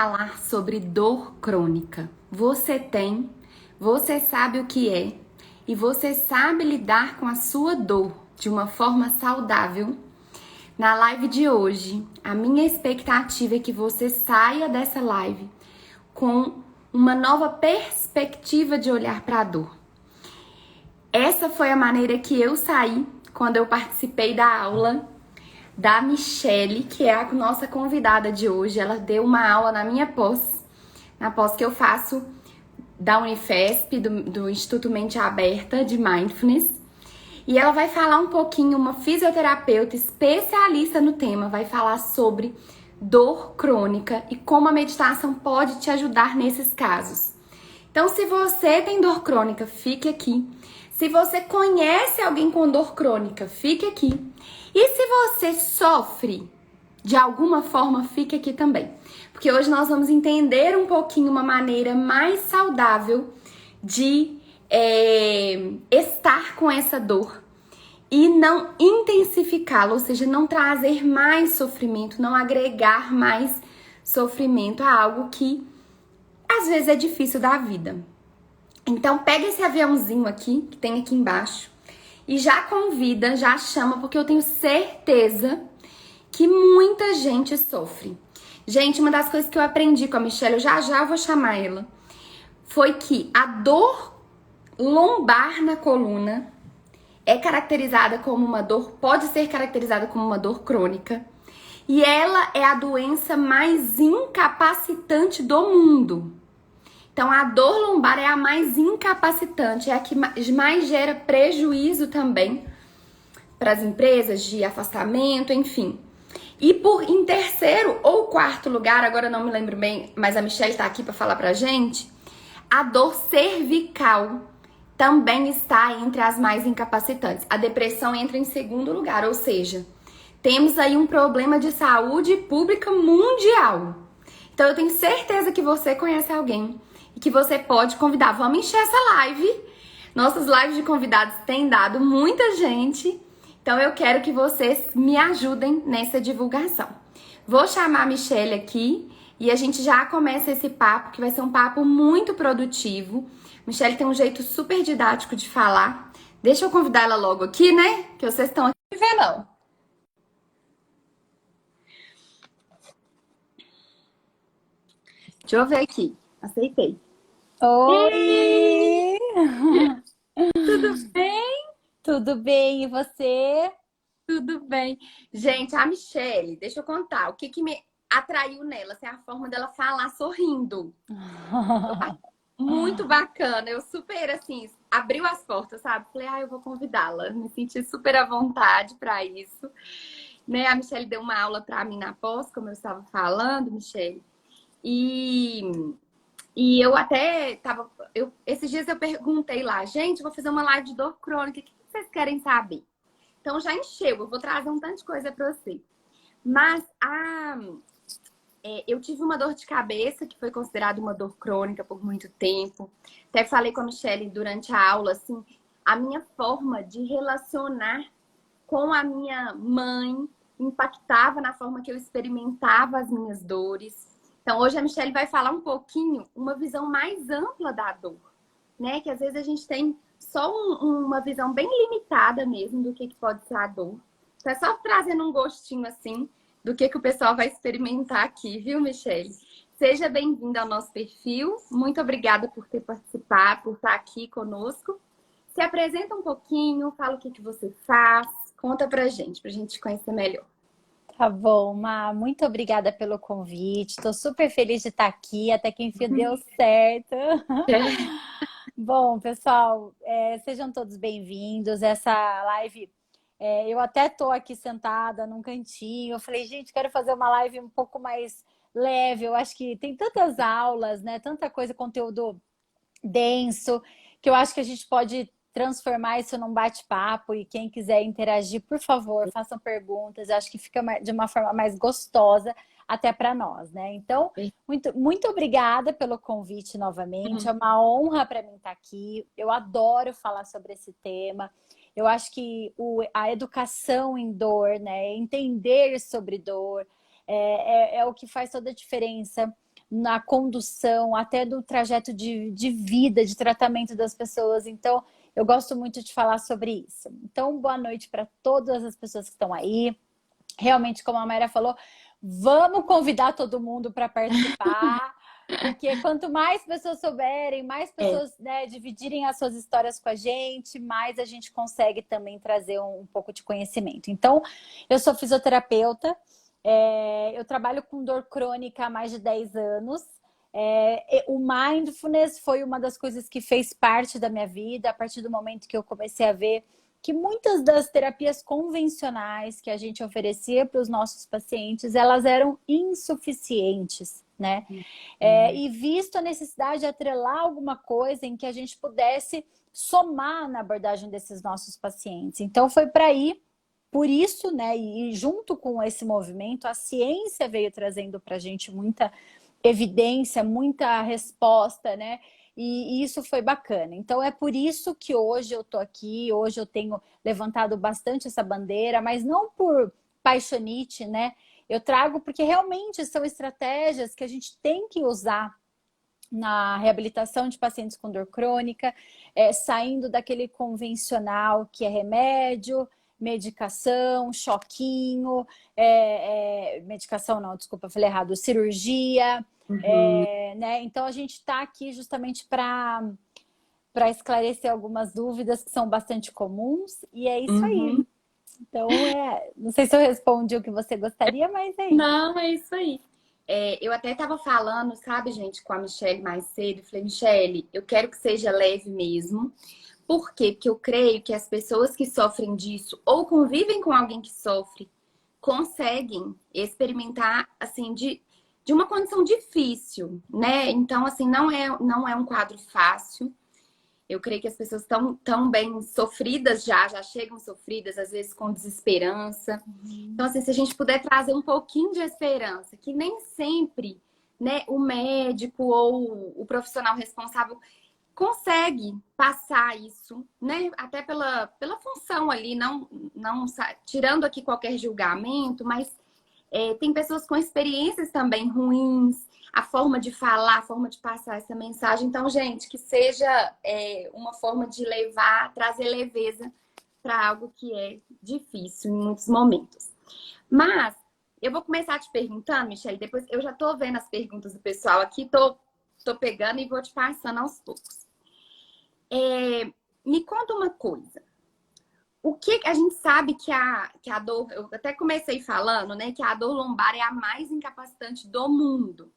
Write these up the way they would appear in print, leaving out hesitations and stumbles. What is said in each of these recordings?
Falar sobre dor crônica. Você tem, você sabe o que é e você sabe lidar com a sua dor de uma forma saudável? Na live de hoje, a minha expectativa é que você saia dessa live com uma nova perspectiva de olhar para a dor. Essa foi a maneira que eu saí quando eu participei da aula da Michele, que é a nossa convidada de hoje. Ela deu uma aula na minha pós, na pós que eu faço da Unifesp, do Instituto Mente Aberta de Mindfulness. E ela vai falar um pouquinho, uma fisioterapeuta especialista no tema, vai falar sobre dor crônica e como a meditação pode te ajudar nesses casos. Então, se você tem dor crônica, fique aqui. Se você conhece alguém com dor crônica, fique aqui. E se você sofre de alguma forma, fique aqui também. Porque hoje nós vamos entender um pouquinho uma maneira mais saudável de estar com essa dor e não intensificá-la, ou seja, não trazer mais sofrimento, não agregar mais sofrimento a algo que às vezes é difícil da vida. Então pega esse aviãozinho aqui, que tem aqui embaixo, e já convida, já chama, porque eu tenho certeza que muita gente sofre. Gente, uma das coisas que eu aprendi com a Michele, eu já vou chamar ela, foi que a dor lombar na coluna é caracterizada como uma dor, pode ser caracterizada como uma dor crônica, e ela é a doença mais incapacitante do mundo. Então, a dor lombar é a mais incapacitante, é a que mais gera prejuízo também para as empresas, de afastamento, enfim. E em terceiro ou quarto lugar, agora não me lembro bem, mas a Michele tá aqui para falar pra gente, a dor cervical também está entre as mais incapacitantes. A depressão entra em segundo lugar, ou seja, temos aí um problema de saúde pública mundial. Então, eu tenho certeza que você conhece alguém e que você pode convidar. Vamos encher essa live. Nossas lives de convidados têm dado muita gente. Então, eu quero que vocês me ajudem nessa divulgação. Vou chamar a Michele aqui e a gente já começa esse papo, que vai ser um papo muito produtivo. Michele tem um jeito super didático de falar. Deixa eu convidar ela logo aqui, né? Que vocês estão aqui vendo, não. Deixa eu ver aqui. Aceitei. Oi! Tudo bem? Tudo bem, e você? Tudo bem. Gente, a Michele, deixa eu contar. O que me atraiu nela? Assim, a forma dela falar sorrindo. Muito bacana. Eu super, assim, abriu as portas, sabe? Falei, eu vou convidá-la. Me senti super à vontade para isso. Né? A Michele deu uma aula para mim na pós, como eu estava falando, Michele. E eu até tava... esses dias eu perguntei lá, gente, vou fazer uma live de dor crônica. O que vocês querem saber? Então já encheu, eu vou trazer um tanto de coisa para você. Mas eu tive uma dor de cabeça, que foi considerada uma dor crônica por muito tempo. Até falei com a Michele durante a aula, assim, a minha forma de relacionar com a minha mãe impactava na forma que eu experimentava as minhas dores. Então hoje a Michele vai falar um pouquinho, uma visão mais ampla da dor, né? Que às vezes a gente tem só uma visão bem limitada mesmo do que pode ser a dor. Então é só trazendo um gostinho assim do que o pessoal vai experimentar aqui, viu, Michele? Seja bem-vinda ao nosso perfil. Muito obrigada por ter participado, por estar aqui conosco. Se apresenta um pouquinho, fala o que você faz, conta pra gente te conhecer melhor. Tá bom, Ma, muito obrigada pelo convite. Estou super feliz de estar aqui, até que enfim deu certo. Bom, pessoal, sejam todos bem-vindos. Essa live, eu até tô aqui sentada num cantinho. Eu falei, gente, quero fazer uma live um pouco mais leve. Eu acho que tem tantas aulas, né? Tanta coisa, conteúdo denso, que eu acho que a gente pode transformar isso num bate-papo, e quem quiser interagir, por favor, façam perguntas. Eu acho que fica de uma forma mais gostosa até para nós, né? Então, muito obrigada pelo convite novamente. É uma honra para mim estar aqui. Eu adoro falar sobre esse tema. Eu acho que a educação em dor, né? Entender sobre dor é o que faz toda a diferença na condução, até do trajeto de vida, de tratamento das pessoas. Então, eu gosto muito de falar sobre isso. Então, boa noite para todas as pessoas que estão aí. Realmente, como a Mayra falou, vamos convidar todo mundo para participar, porque quanto mais pessoas souberem, mais pessoas, né, dividirem as suas histórias com a gente, mais a gente consegue também trazer um pouco de conhecimento. Então, eu sou fisioterapeuta, eu trabalho com dor crônica há mais de 10 anos. O mindfulness foi uma das coisas que fez parte da minha vida, a partir do momento que eu comecei a ver que muitas das terapias convencionais que a gente oferecia para os nossos pacientes, elas eram insuficientes, né? E visto a necessidade de atrelar alguma coisa em que a gente pudesse somar na abordagem desses nossos pacientes. Então, foi para aí, por isso, né? E junto com esse movimento, a ciência veio trazendo para a gente muita evidência, muita resposta, né? E isso foi bacana. Então, é por isso que hoje eu tô aqui, hoje eu tenho levantado bastante essa bandeira, mas não por paixonite, né? Eu trago porque realmente são estratégias que a gente tem que usar na reabilitação de pacientes com dor crônica, saindo daquele convencional que é remédio, medicação, choquinho, medicação não, desculpa, falei errado, cirurgia, né? Então a gente está aqui justamente para esclarecer algumas dúvidas que são bastante comuns, e é isso aí. Então, não sei se eu respondi o que você gostaria, mas é isso. Não, é isso aí. Eu até estava falando, sabe, gente, com a Michelle mais cedo. Falei, Michelle, eu quero que seja leve mesmo. Por quê? Porque eu creio que as pessoas que sofrem disso ou convivem com alguém que sofre, conseguem experimentar, assim, de uma condição difícil, né? Então, assim, não é um quadro fácil. Eu creio que as pessoas estão tão bem sofridas já chegam sofridas, às vezes com desesperança. Então, assim, se a gente puder trazer um pouquinho de esperança, que nem sempre, né, o médico ou o profissional responsável consegue passar isso, né, até pela função ali, não tirando aqui qualquer julgamento, mas tem pessoas com experiências também ruins, a forma de falar, a forma de passar essa mensagem. Então, gente, que seja uma forma de trazer leveza para algo que é difícil em muitos momentos. Mas eu vou começar te perguntando, Michelle, depois eu já tô vendo as perguntas do pessoal aqui, tô pegando e vou te passando aos poucos. Me conta uma coisa. O que a gente sabe que a dor, eu até comecei falando, né, que a dor lombar é a mais incapacitante do mundo.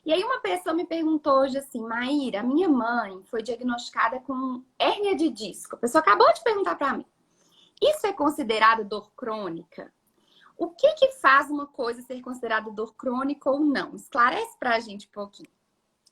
E aí uma pessoa me perguntou hoje assim, Maíra, minha mãe foi diagnosticada com hérnia de disco. A pessoa acabou de perguntar para mim. Isso é considerado dor crônica? O que faz uma coisa ser considerada dor crônica ou não? Esclarece pra gente um pouquinho.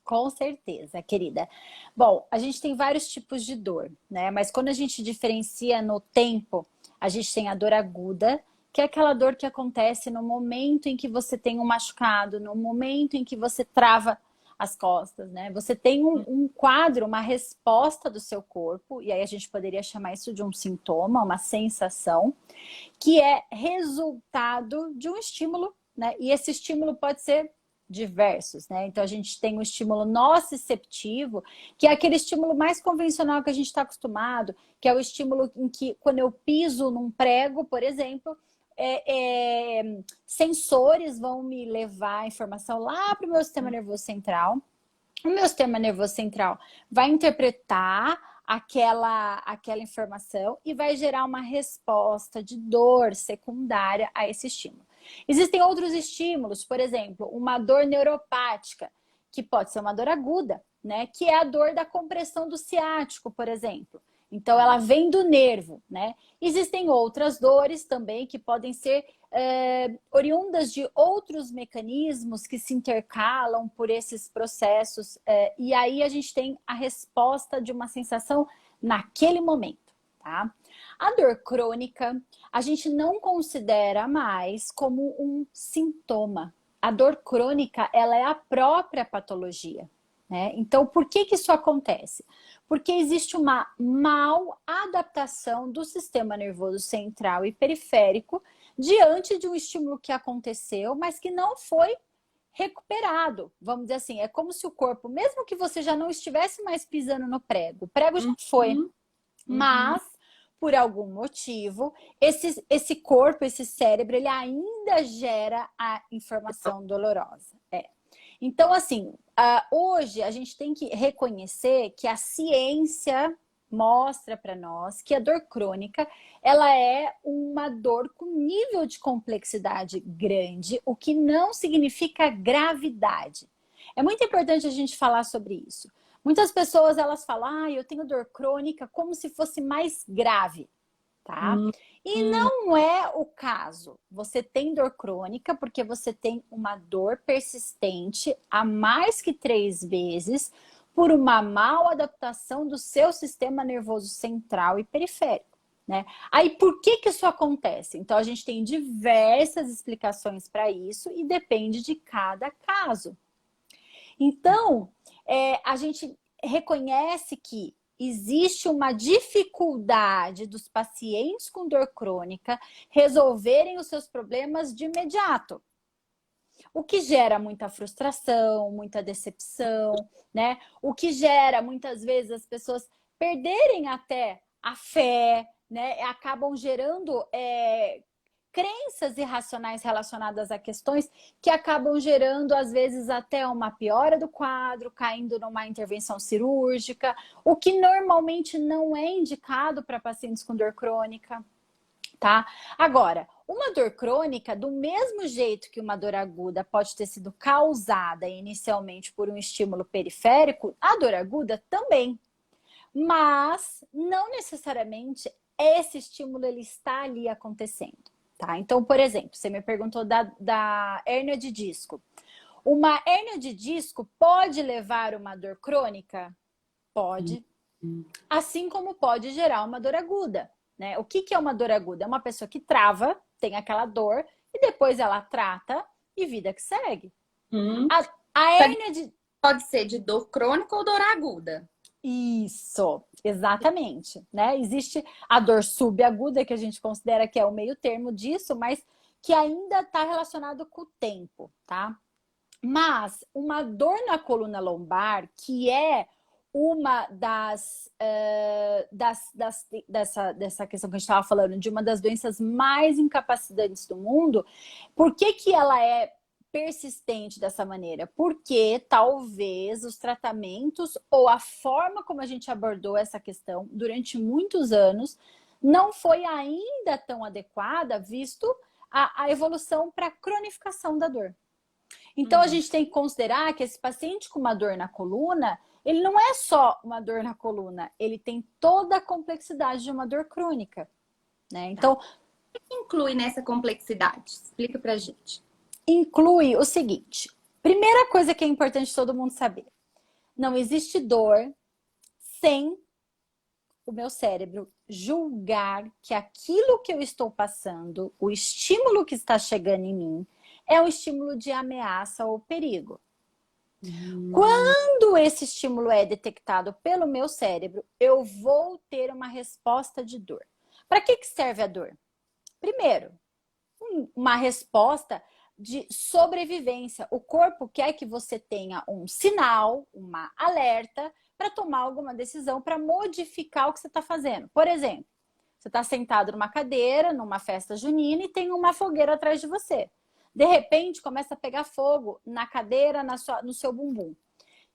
Com certeza, querida. Bom, a gente tem vários tipos de dor, né? Mas quando a gente diferencia no tempo, a gente tem a dor aguda, que é aquela dor que acontece no momento em que você tem um machucado, no momento em que você trava as costas, né? Você tem um quadro, uma resposta do seu corpo, e aí a gente poderia chamar isso de um sintoma, uma sensação, que é resultado de um estímulo, né? E esse estímulo pode ser diversos, né? Então a gente tem o estímulo nociceptivo, que é aquele estímulo mais convencional que a gente está acostumado, que é o estímulo em que quando eu piso num prego, por exemplo, sensores vão me levar a informação lá para o meu sistema nervoso central. O meu sistema nervoso central vai interpretar aquela informação e vai gerar uma resposta de dor secundária a esse estímulo. Existem outros estímulos, por exemplo, uma dor neuropática, que pode ser uma dor aguda, né? Que é a dor da compressão do ciático, por exemplo. Então, ela vem do nervo, né? Existem outras dores também que podem ser oriundas de outros mecanismos que se intercalam por esses processos. E aí a gente tem a resposta de uma sensação naquele momento, tá? A dor crônica, a gente não considera mais como um sintoma. A dor crônica, ela é a própria patologia, né? Então, por que isso acontece? Porque existe uma mal adaptação do sistema nervoso central e periférico diante de um estímulo que aconteceu, mas que não foi recuperado, vamos dizer assim. É como se o corpo, mesmo que você já não estivesse mais pisando no prego, o prego já foi, mas por algum motivo, esse corpo, esse cérebro, ele ainda gera a informação dolorosa. Então, assim, hoje a gente tem que reconhecer que a ciência mostra para nós que a dor crônica, ela é uma dor com nível de complexidade grande, o que não significa gravidade. É muito importante a gente falar sobre isso. Muitas pessoas, elas falam, eu tenho dor crônica como se fosse mais grave, tá? E não é o caso. Você tem dor crônica porque você tem uma dor persistente há mais que 3 vezes por uma mal adaptação do seu sistema nervoso central e periférico, né? Aí, por que isso acontece? Então, a gente tem diversas explicações para isso e depende de cada caso. Então, a gente reconhece que existe uma dificuldade dos pacientes com dor crônica resolverem os seus problemas de imediato. O que gera muita frustração, muita decepção, né? O que gera, muitas vezes, as pessoas perderem até a fé, né? Acabam gerando crenças irracionais relacionadas a questões que acabam gerando, às vezes, até uma piora do quadro, caindo numa intervenção cirúrgica, o que normalmente não é indicado para pacientes com dor crônica, tá? Agora, uma dor crônica, do mesmo jeito que uma dor aguda pode ter sido causada inicialmente por um estímulo periférico, a dor aguda também. Mas, não necessariamente, esse estímulo ele está ali acontecendo. Tá? Então, por exemplo, você me perguntou da hérnia de disco. Uma hérnia de disco pode levar uma dor crônica? Pode. Assim como pode gerar uma dor aguda. Né? O que é uma dor aguda? É uma pessoa que trava, tem aquela dor, e depois ela trata e vida que segue. A hérnia pode ser de dor crônica ou dor aguda. Isso, exatamente, né? Existe a dor subaguda, que a gente considera que é o meio termo disso, mas que ainda está relacionado com o tempo, tá? Mas uma dor na coluna lombar, que é uma dessa questão que a gente estava falando, de uma das doenças mais incapacitantes do mundo, por que ela é persistente dessa maneira? Porque talvez os tratamentos ou a forma como a gente abordou essa questão durante muitos anos não foi ainda tão adequada, visto a evolução para a cronificação da dor. Então, a gente tem que considerar que esse paciente com uma dor na coluna, ele não é só uma dor na coluna, ele tem toda a complexidade de uma dor crônica, né? Então, o que inclui nessa complexidade? Explica pra gente. Inclui o seguinte, primeira coisa que é importante todo mundo saber, não existe dor sem o meu cérebro julgar que aquilo que eu estou passando, o estímulo que está chegando em mim, é um estímulo de ameaça ou perigo. Quando esse estímulo é detectado pelo meu cérebro, eu vou ter uma resposta de dor. Para que serve a dor? Primeiro, uma resposta de sobrevivência. O corpo quer que você tenha um sinal, uma alerta, para tomar alguma decisão, para modificar o que você está fazendo. Por exemplo, você está sentado numa cadeira, numa festa junina e tem uma fogueira atrás de você. De repente, começa a pegar fogo na cadeira, no seu bumbum.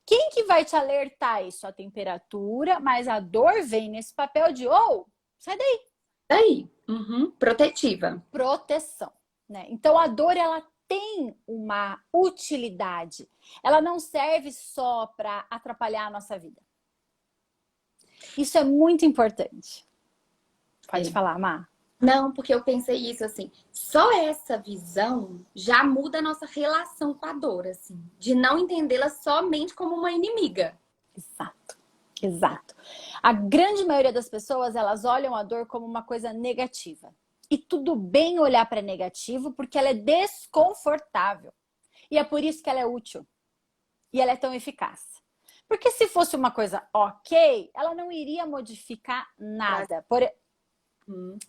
Quem que vai te alertar isso? A temperatura, mas a dor vem nesse papel de, sai daí. Daí, protetiva. Proteção, né? Então, a dor, ela tem uma utilidade. Ela não serve só para atrapalhar a nossa vida. Isso é muito importante. Pode falar, Má. Não, porque eu pensei isso, assim, só essa visão já muda a nossa relação com a dor, assim, de não entendê-la somente como uma inimiga. Exato, exato. A grande maioria das pessoas, elas olham a dor como uma coisa negativa. E tudo bem olhar para negativo, porque ela é desconfortável. E é por isso que ela é útil. E ela é tão eficaz. Porque se fosse uma coisa ok, ela não iria modificar nada.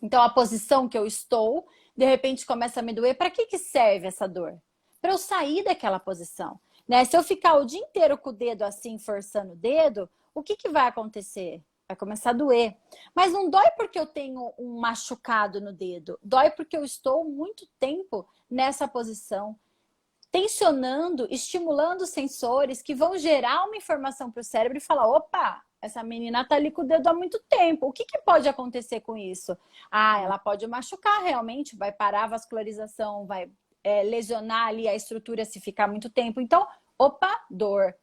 Então, a posição que eu estou, de repente começa a me doer. Para que serve essa dor? para eu sair daquela posição, né? Se eu ficar o dia inteiro com o dedo assim, forçando o dedo, o que que vai acontecer? Vai começar a doer. Mas não dói porque eu tenho um machucado no dedo. Dói porque eu estou muito tempo nessa posição, tensionando, estimulando sensores que vão gerar uma informação para o cérebro e falar, opa, essa menina tá ali com o dedo há muito tempo. O que que pode acontecer com isso? Ah, ela pode machucar realmente, vai parar a vascularização, vai lesionar ali a estrutura se ficar muito tempo. Então, opa, dor.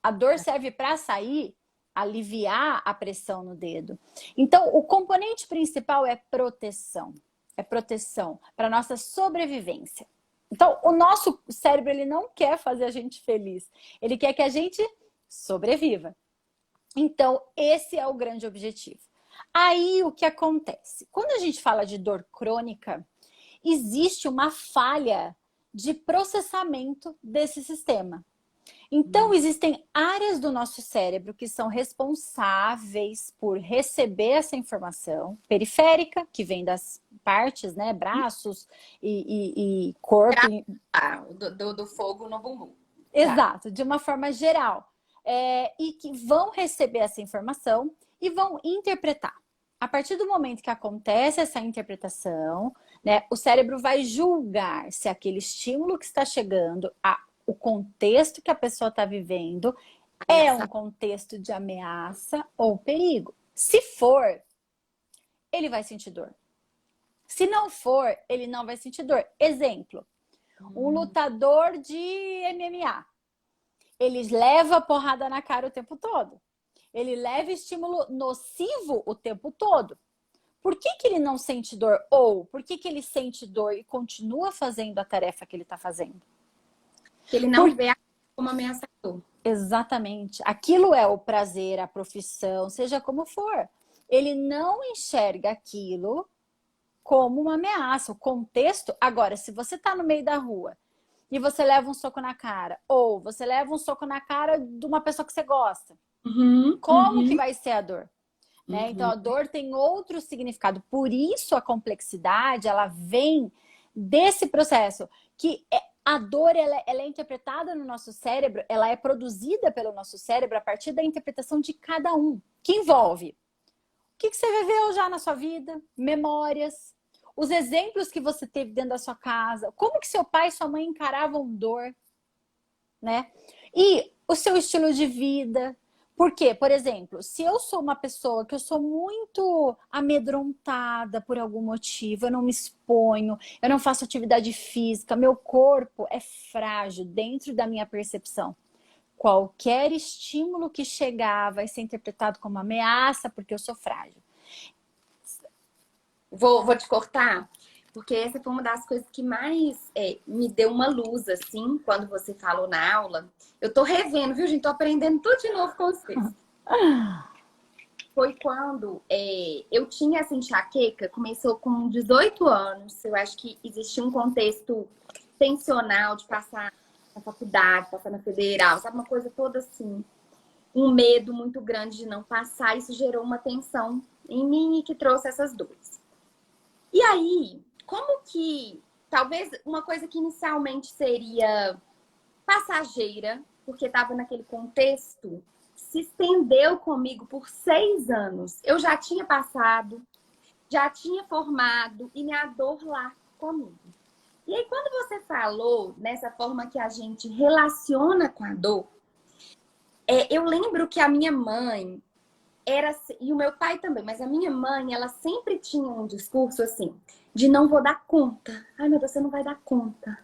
A dor serve para sair, aliviar a pressão no dedo. Então, o componente principal é proteção. É proteção para nossa sobrevivência. Então, o nosso cérebro, ele não quer fazer a gente feliz. Ele quer que a gente sobreviva. Então, esse é o grande objetivo. Aí, o que acontece? Quando a gente fala de dor crônica, existe uma falha de processamento desse sistema. Então, existem áreas do nosso cérebro que são responsáveis por receber essa informação periférica, que vem das partes, né? Braços e corpo. Do fogo no bumbum. Exato, de uma forma geral. E que vão receber essa informação e vão interpretar. A partir do momento que acontece essa interpretação, né, o cérebro vai julgar se aquele estímulo que está chegando, o contexto que a pessoa está vivendo, é um contexto de ameaça ou perigo. Se for, ele vai sentir dor. Se não for, ele não vai sentir dor. Exemplo, um lutador de MMA. Ele leva porrada na cara o tempo todo. Ele leva estímulo nocivo o tempo todo. Por que que ele não sente dor? Ou por que que ele sente dor e continua fazendo a tarefa que ele está fazendo? Ele não vê como ameaçador. Exatamente. Aquilo é o prazer, a profissão, seja como for. Ele não enxerga aquilo como uma ameaça. O contexto... Agora, se você está no meio da rua e você leva um soco na cara, ou você leva um soco na cara de uma pessoa que você gosta, como que vai ser a dor? Né? Então, a dor tem outro significado. Por isso, a complexidade, ela vem desse processo. Que a dor, ela é interpretada no nosso cérebro, ela é produzida pelo nosso cérebro a partir da interpretação de cada um. Que envolve o que você viveu já na sua vida, memórias, os exemplos que você teve dentro da sua casa, como que seu pai e sua mãe encaravam dor, né? E o seu estilo de vida. Por quê? Por exemplo, se eu sou uma pessoa que eu sou muito amedrontada por algum motivo, eu não me exponho, eu não faço atividade física, meu corpo é frágil dentro da minha percepção. Qualquer estímulo que chegar vai ser interpretado como ameaça porque eu sou frágil. Vou te cortar, porque essa foi uma das coisas que mais me deu uma luz, assim, quando você falou na aula. Eu tô revendo, viu, gente? Tô aprendendo tudo de novo com vocês. Foi quando eu tinha essa enxaqueca, começou com 18 anos. Eu acho que existia um contexto tensional de passar na faculdade, passar na federal, sabe? Uma coisa toda assim, um medo muito grande de não passar. Isso gerou uma tensão em mim e que trouxe essas dores. E aí, como que, talvez uma coisa que inicialmente seria passageira, porque estava naquele contexto, se estendeu comigo por 6 anos. Eu já tinha passado, já tinha formado e minha dor lá comigo. E aí, quando você falou nessa forma que a gente relaciona com a dor, eu lembro que a minha mãe e o meu pai também, mas a minha mãe, ela sempre tinha um discurso assim, de não vou dar conta. Ai, meu Deus, você não vai dar conta.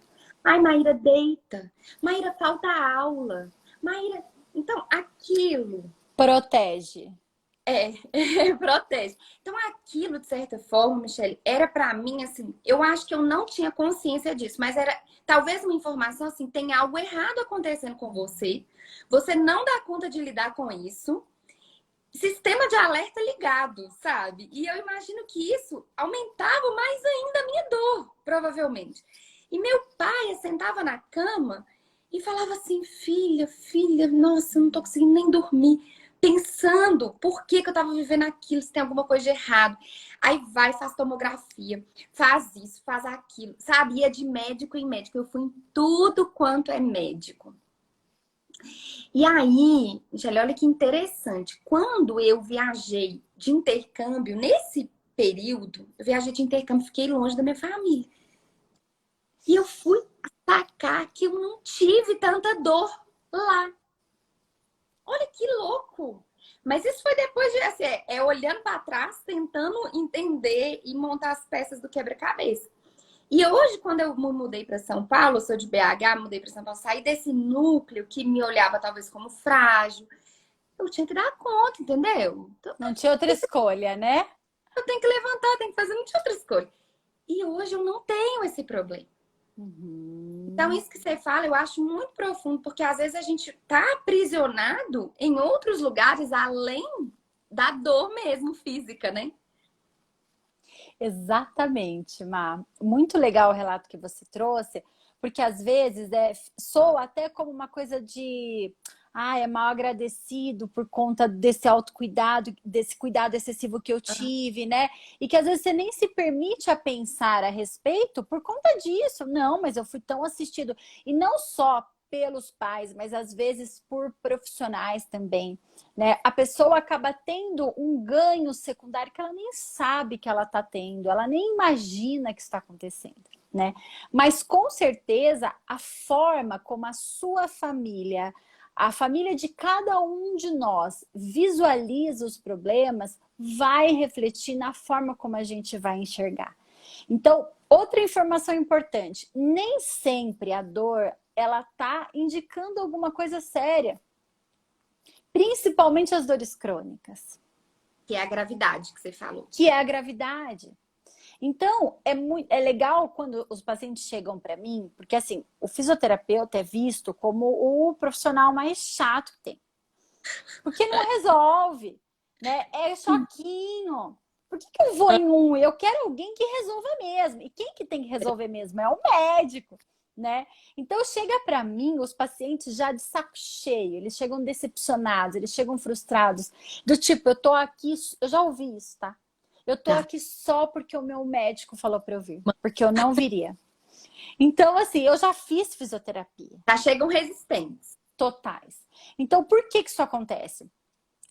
Ai, Maíra, deita. Maíra, falta aula. Maíra, então, aquilo... Protege. Protege. Então, aquilo, de certa forma, Michele, era pra mim, assim, eu acho que eu não tinha consciência disso, mas era talvez uma informação, assim, tem algo errado acontecendo com você, você não dá conta de lidar com isso, sistema de alerta ligado, sabe? E eu imagino que isso aumentava mais ainda a minha dor, provavelmente. E meu pai sentava na cama e falava assim, filha, nossa, eu não tô conseguindo nem dormir. pensando por que que eu tava vivendo aquilo, se tem alguma coisa de errado. Aí vai, faz tomografia, faz isso, faz aquilo, sabe? Ia de médico em médico. Eu fui em tudo quanto é médico. E aí, Michele, olha que interessante. Quando eu viajei de intercâmbio, nesse período, eu viajei de intercâmbio, fiquei longe da minha família. E eu fui sacar que eu não tive tanta dor lá. Olha que louco! Mas isso foi depois de, assim, olhando para trás, tentando entender e montar as peças do quebra-cabeça. E hoje, quando eu me mudei para São Paulo, eu sou de BH, mudei para São Paulo, saí desse núcleo que me olhava talvez como frágil. Eu tinha que dar conta, entendeu? Então, Não tinha outra escolha, né? eu tenho que levantar, tenho que fazer, não tinha outra escolha. E hoje eu não tenho esse problema. Então, isso que você fala, eu acho muito profundo, porque às vezes a gente tá aprisionado em outros lugares além da dor mesmo física, né? Exatamente, Má. Muito legal o relato que você trouxe, porque às vezes soa até como uma coisa de é mal agradecido por conta desse autocuidado, desse cuidado excessivo que eu tive, né? E que às vezes você nem se permite a pensar a respeito por conta disso. Não, mas eu fui tão assistido. E não só pelos pais, mas às vezes por profissionais também, né? A pessoa acaba tendo um ganho secundário que ela nem sabe que ela está tendo, ela nem imagina que está acontecendo, né? Mas com certeza a forma como a sua família, a família de cada um de nós visualiza os problemas vai refletir na forma como a gente vai enxergar. Então, outra informação importante, nem sempre a dor ela tá indicando alguma coisa séria. Principalmente as dores crônicas. Que é a gravidade que você falou. Que é a gravidade. Então, é legal quando os pacientes chegam para mim, porque assim, o fisioterapeuta é visto como o profissional mais chato que tem. Porque não resolve, né? É choquinho. Por que eu vou em um? Eu quero alguém que resolva mesmo. E quem que tem que resolver mesmo? É o médico, né? Então chega para mim os pacientes já de saco cheio, eles chegam decepcionados, eles chegam frustrados, do tipo, eu tô aqui, eu já ouvi isso, tá? Eu tô aqui só porque o meu médico falou para eu vir, porque eu não viria. Então, assim, eu já fiz fisioterapia. Já chegam resistentes. Totais. Então, por que isso acontece?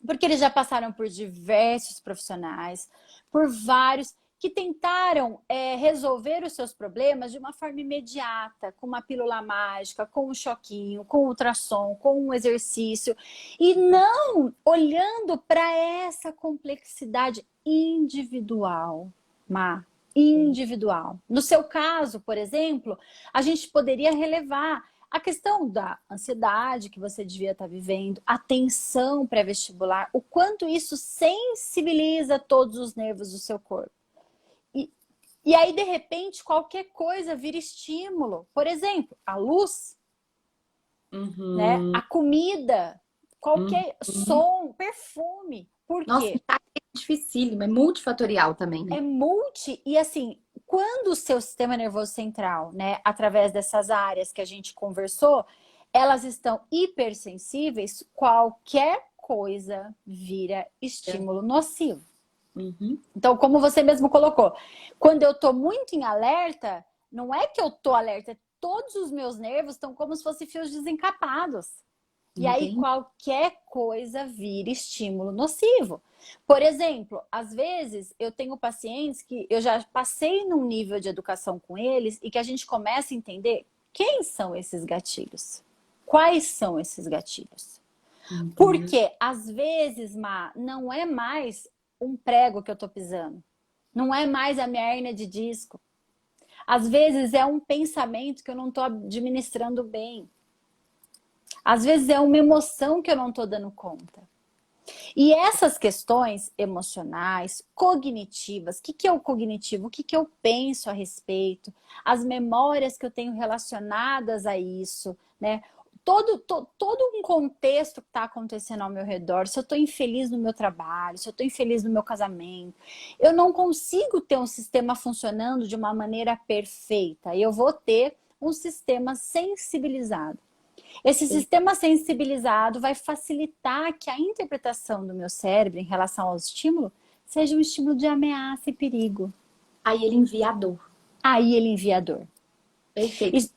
Porque eles já passaram por diversos profissionais, por vários que tentaram resolver os seus problemas de uma forma imediata, com uma pílula mágica, com um choquinho, com um ultrassom, com um exercício, e não olhando para essa complexidade individual, Má, individual. No seu caso, por exemplo, a gente poderia relevar a questão da ansiedade que você devia estar vivendo, a tensão pré-vestibular, o quanto isso sensibiliza todos os nervos do seu corpo. E aí, de repente, qualquer coisa vira estímulo. Por exemplo, a luz, né? A comida, qualquer som, perfume. Por Nossa, quê? é dificílimo, é multifatorial também, né? É multi, e assim, quando o seu sistema nervoso central, né, através dessas áreas que a gente conversou, elas estão hipersensíveis, qualquer coisa vira estímulo nocivo. Então, como você mesmo colocou, quando eu tô muito em alerta, não é que eu tô alerta, todos os meus nervos estão como se fossem fios desencapados. E aí qualquer coisa vira estímulo nocivo. Por exemplo, às vezes eu tenho pacientes que eu já passei num nível de educação com eles e que a gente começa a entender quem são esses gatilhos. Quais são esses gatilhos? Porque às vezes, Má, não é mais um prego que eu tô pisando. Não é mais a minha hérnia de disco. Às vezes é um pensamento que eu não tô administrando bem. Às vezes é uma emoção que eu não tô dando conta. E essas questões emocionais, cognitivas, o que é o cognitivo? O que eu penso a respeito? As memórias que eu tenho relacionadas a isso, né? Todo um contexto que está acontecendo ao meu redor, se eu estou infeliz no meu trabalho, se eu estou infeliz no meu casamento, eu não consigo ter um sistema funcionando de uma maneira perfeita. Eu vou ter um sistema sensibilizado. Esse sistema sensibilizado vai facilitar que a interpretação do meu cérebro em relação ao estímulo seja um estímulo de ameaça e perigo. Aí ele envia a dor. Aí ele envia a dor. Perfeito.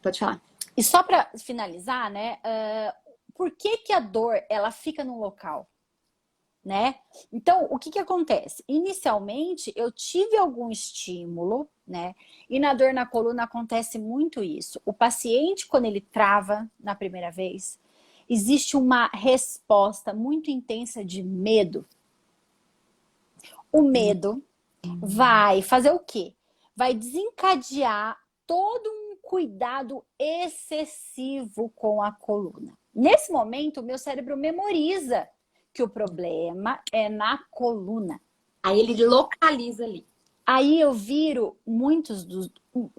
Pode falar. E só para finalizar, né? Por que que a dor ela fica num local? Né? Então, o que que acontece? Inicialmente, eu tive algum estímulo, né? E na dor na coluna acontece muito isso. O paciente, quando ele trava na primeira vez, existe uma resposta muito intensa de medo. O medo vai fazer o quê? Vai desencadear todo um cuidado excessivo com a coluna. Nesse momento, o meu cérebro memoriza que o problema é na coluna. Aí ele localiza ali. Aí eu viro muitos dos...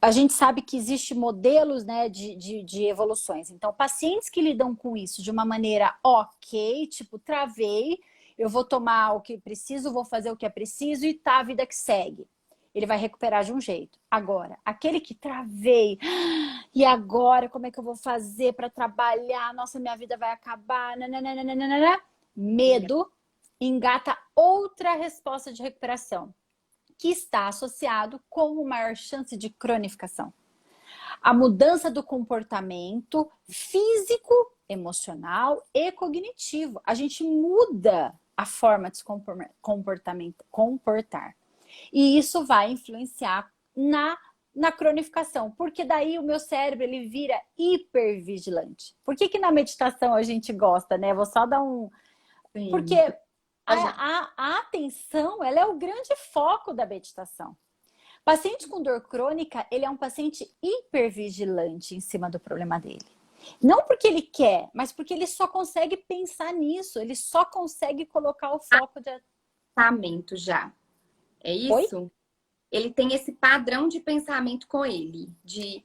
A gente sabe que existe modelos, né, de evoluções. Então, pacientes que lidam com isso de uma maneira ok, tipo, travei, eu vou tomar o que preciso, vou fazer o que é preciso e tá a vida que segue. Ele vai recuperar de um jeito. Agora, aquele que travei, e agora como é que eu vou fazer para trabalhar? Nossa, minha vida vai acabar, nananana. Medo engata outra resposta de recuperação, que está associado com uma maior chance de cronificação. A mudança do comportamento físico, emocional e cognitivo. A gente muda a forma de se comportar. E isso vai influenciar na cronificação, porque daí o meu cérebro ele vira hipervigilante. Por que que na meditação a gente gosta, né? Vou só dar um... Sim. Porque a atenção, ela é o grande foco da meditação. Paciente com dor crônica, ele é um paciente hipervigilante em cima do problema dele. Não porque ele quer, mas porque ele só consegue pensar nisso, ele só consegue colocar o foco de... Pensamento já. É isso? Oi? Ele tem esse padrão de pensamento com ele.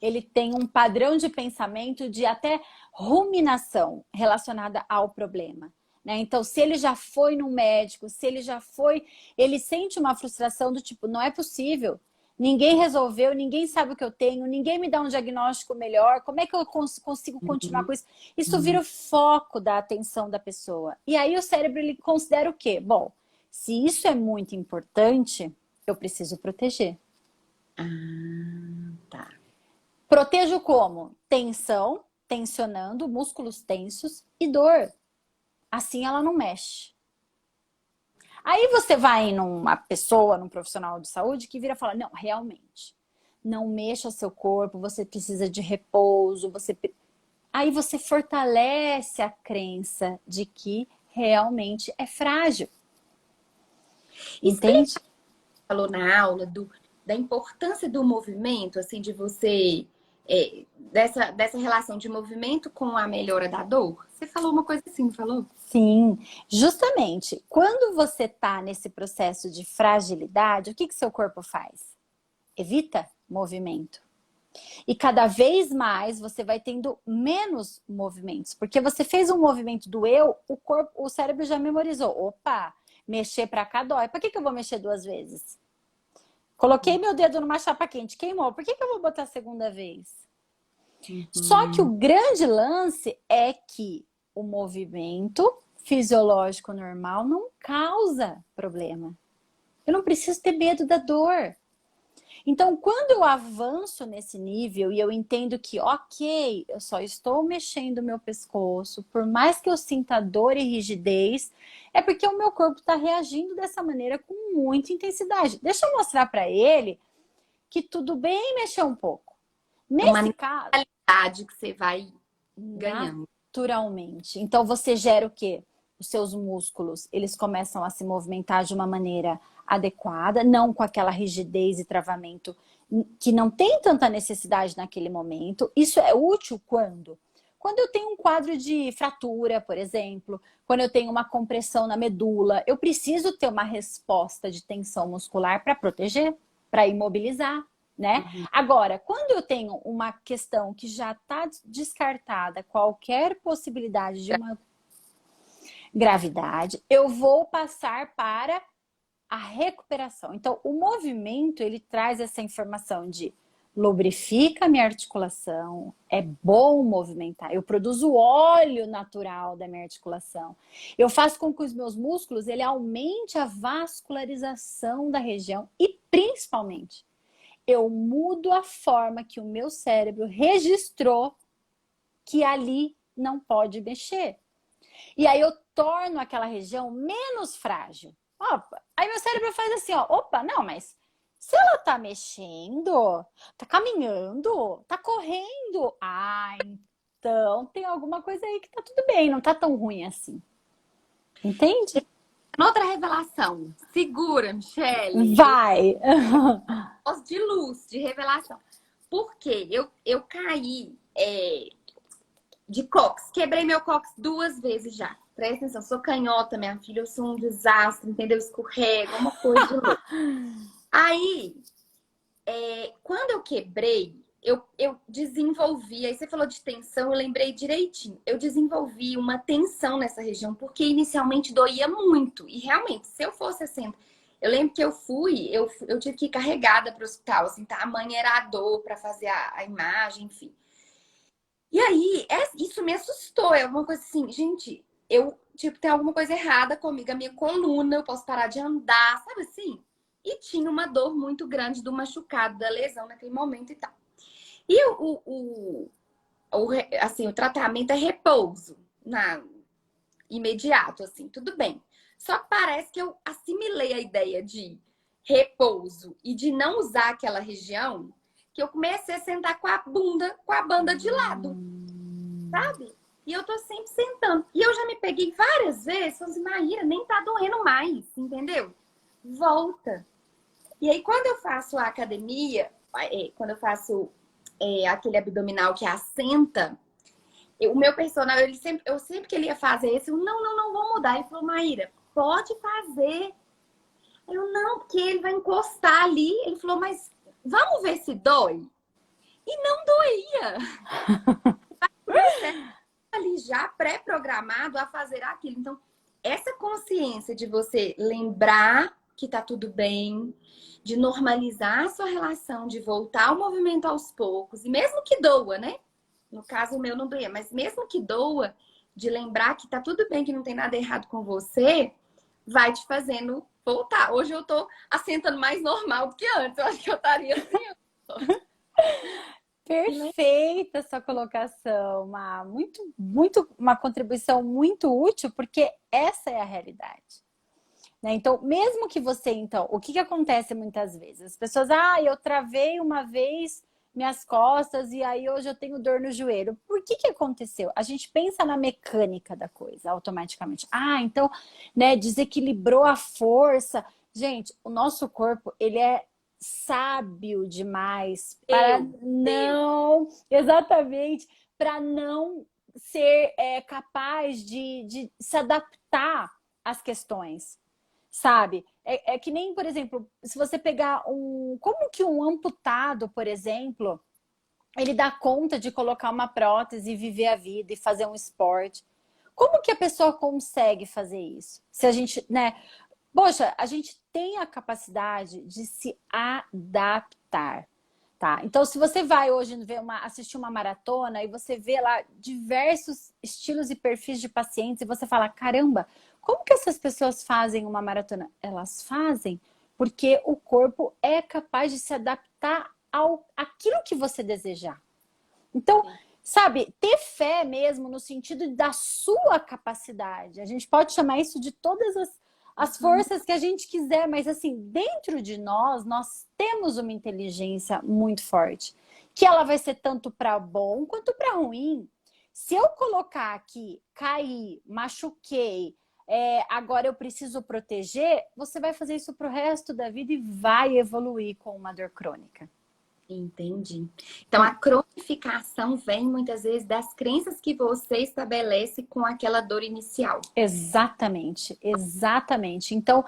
Ele tem um padrão de pensamento de até ruminação relacionada ao problema. Né? Então, se ele já foi no médico, se ele já foi... Ele sente uma frustração do tipo, não é possível. Ninguém resolveu, ninguém sabe o que eu tenho, ninguém me dá um diagnóstico melhor. Como é que eu consigo continuar com isso? Isso vira o foco da atenção da pessoa. E aí o cérebro ele considera o quê? Bom, se isso é muito importante, eu preciso proteger. Tá. Protejo como? Tensão, tensionando, músculos tensos e dor. Assim ela não mexe. Aí você vai numa pessoa, num profissional de saúde que vira e fala, não, realmente, não mexa seu corpo, você precisa de repouso, aí você fortalece a crença de que realmente é frágil. Entende? Você falou na aula da importância do movimento, assim, de você... dessa relação de movimento com a melhora da dor? Você falou uma coisa assim, não falou? Sim, justamente. Quando você está nesse processo de fragilidade, o que seu corpo faz? Evita movimento. E cada vez mais você vai tendo menos movimentos. Porque você fez um movimento do eu, o cérebro já memorizou. Opa, mexer para cá dói. Por que eu vou mexer 2 vezes? Coloquei meu dedo numa chapa quente, queimou. Por que eu vou botar a segunda vez? Só que o grande lance é que o movimento fisiológico normal não causa problema. Eu não preciso ter medo da dor. Então, quando eu avanço nesse nível e eu entendo que, ok, eu só estou mexendo o meu pescoço, por mais que eu sinta dor e rigidez, é porque o meu corpo está reagindo dessa maneira com muita intensidade. Deixa eu mostrar para ele que tudo bem mexer um pouco. Nesse caso... que você vai ganhando. Naturalmente. Então, você gera o quê? Os seus músculos, eles começam a se movimentar de uma maneira adequada, não com aquela rigidez e travamento que não tem tanta necessidade naquele momento. Isso é útil quando? Quando eu tenho um quadro de fratura, por exemplo, quando eu tenho uma compressão na medula, eu preciso ter uma resposta de tensão muscular para proteger, para imobilizar. Né? Agora, quando eu tenho uma questão que já está descartada qualquer possibilidade de uma gravidade, eu vou passar para a recuperação. Então, o movimento, ele traz essa informação de lubrifica a minha articulação, é bom movimentar. Eu produzo óleo natural da minha articulação. Eu faço com que os meus músculos, ele aumente a vascularização da região e, principalmente, eu mudo a forma que o meu cérebro registrou que ali não pode mexer. E aí eu torno aquela região menos frágil. Opa, aí meu cérebro faz assim, ó, opa, não, mas se ela tá mexendo, tá caminhando, tá correndo, então tem alguma coisa aí que tá tudo bem, não tá tão ruim assim. Entende? Outra revelação. Segura, Michele. Vai! Voz de luz, de revelação. Porque eu caí de cóccix. Quebrei meu cóccix 2 vezes já. Presta atenção, sou canhota, minha filha. Eu sou um desastre, entendeu? Escorrego, uma coisa de louco. Aí, quando eu quebrei, eu desenvolvi. Aí você falou de tensão, eu lembrei direitinho. Eu desenvolvi uma tensão nessa região, porque inicialmente doía muito. E realmente, se eu fosse assim. Eu lembro que eu tive que ir carregada para o hospital, assim, tamanha era a dor para fazer a imagem, enfim. E aí, isso me assustou. É uma coisa assim, gente, tipo, tem alguma coisa errada comigo, a minha coluna, eu posso parar de andar, sabe assim? E tinha uma dor muito grande do machucado, da lesão naquele momento e tal. E assim, o tratamento é repouso, imediato, assim, tudo bem. Só que parece que eu assimilei a ideia de repouso e de não usar aquela região, que eu comecei a sentar com a banda de lado, sabe? E eu tô sempre sentando. E eu já me peguei várias vezes, falei assim, Maíra, nem tá doendo mais, entendeu? Volta. E aí, quando eu faço a academia, quando eu faço aquele abdominal que assenta, o meu personal, eu sempre que ele ia fazer esse, não, vou mudar. Ele falou, Maíra, pode fazer. Eu, não, porque ele vai encostar ali. Ele falou, mas vamos ver se dói. E não doía. Ali já pré-programado a fazer aquilo. Então, essa consciência de você lembrar que tá tudo bem, de normalizar a sua relação, de voltar ao movimento aos poucos, e mesmo que doa, né? No caso, o meu não doía, mas mesmo que doa, de lembrar que tá tudo bem, que não tem nada errado com você, vai te fazendo voltar. Hoje eu tô assentando mais normal do que antes. Eu acho que eu estaria assim. Perfeita essa colocação, uma contribuição muito útil, porque essa é a realidade. Né? Então, mesmo que você, o que acontece muitas vezes? As pessoas, eu travei uma vez minhas costas e aí hoje eu tenho dor no joelho. Por que aconteceu? A gente pensa na mecânica da coisa automaticamente. Então, né, desequilibrou a força. Gente, o nosso corpo, ele é sábio demais para exatamente, para não ser capaz de se adaptar às questões. Sabe? É que nem, por exemplo, se você pegar como que um amputado, por exemplo, ele dá conta de colocar uma prótese e viver a vida e fazer um esporte? Como que a pessoa consegue fazer isso? Se a gente, né? Poxa, a gente tem a capacidade de se adaptar, tá? Então, se você vai hoje assistir uma maratona e você vê lá diversos estilos e perfis de pacientes e você fala, caramba, como que essas pessoas fazem uma maratona? Elas fazem porque o corpo é capaz de se adaptar àquilo que você desejar. Então, sabe, ter fé mesmo no sentido da sua capacidade. A gente pode chamar isso de todas as forças que a gente quiser, mas assim, dentro de nós temos uma inteligência muito forte, que ela vai ser tanto para bom quanto para ruim. Se eu colocar aqui, caí, machuquei, agora eu preciso proteger, você vai fazer isso pro resto da vida e vai evoluir com uma dor crônica. Entendi. Então, a cronificação vem muitas vezes das crenças que você estabelece com aquela dor inicial. Exatamente, exatamente. Então,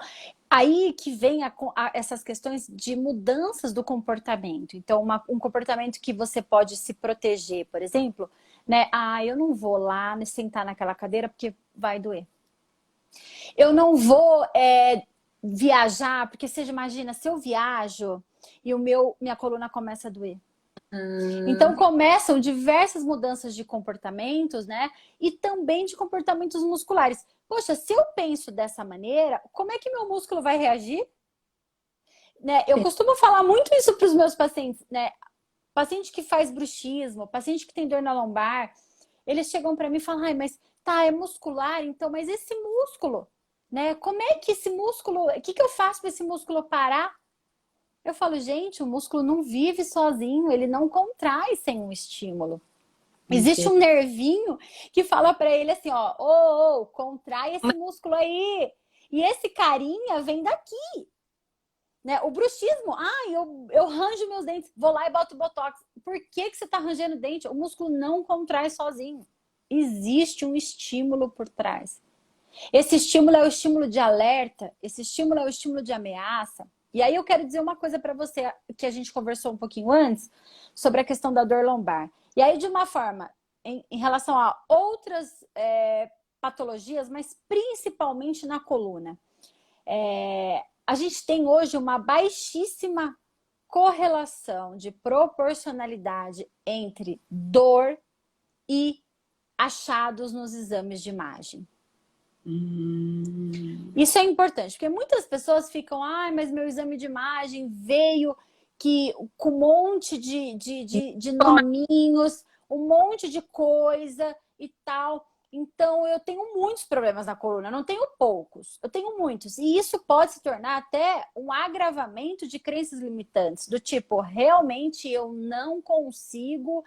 aí que vem essas questões de mudanças do comportamento. Então, um comportamento que você pode se proteger, por exemplo, né? Eu não vou lá me sentar naquela cadeira porque vai doer. Eu não vou viajar, porque você imagina, se eu viajo e minha coluna começa a doer. Então começam diversas mudanças de comportamentos, né? E também de comportamentos musculares. Poxa, se eu penso dessa maneira, como é que meu músculo vai reagir? Né? Eu costumo falar muito isso para os meus pacientes, né? Paciente que faz bruxismo, paciente que tem dor na lombar, eles chegam para mim e falam, ai, mas tá, é muscular, então, mas esse músculo, né? Como é que esse músculo, o que eu faço para esse músculo parar? Eu falo, gente, o músculo não vive sozinho, ele não contrai sem um estímulo. Existe um nervinho que fala para ele assim, ó, contrai esse músculo aí. E esse carinha vem daqui. Né? O bruxismo, eu ranjo meus dentes, vou lá e boto botox. Por que você está rangendo o dente? O músculo não contrai sozinho. Existe um estímulo por trás. Esse estímulo é o estímulo de alerta, esse estímulo é o estímulo de ameaça. E aí eu quero dizer uma coisa para você, que a gente conversou um pouquinho antes, sobre a questão da dor lombar. E aí de uma forma, em relação a outras patologias, mas principalmente na coluna. A gente tem hoje uma baixíssima correlação de proporcionalidade entre dor e achados nos exames de imagem. Isso é importante, porque muitas pessoas ficam, mas meu exame de imagem veio com um monte de nominhos, um monte de coisa e tal. Então, eu tenho muitos problemas na coluna, não tenho poucos, eu tenho muitos. E isso pode se tornar até um agravamento de crenças limitantes, do tipo, realmente eu não consigo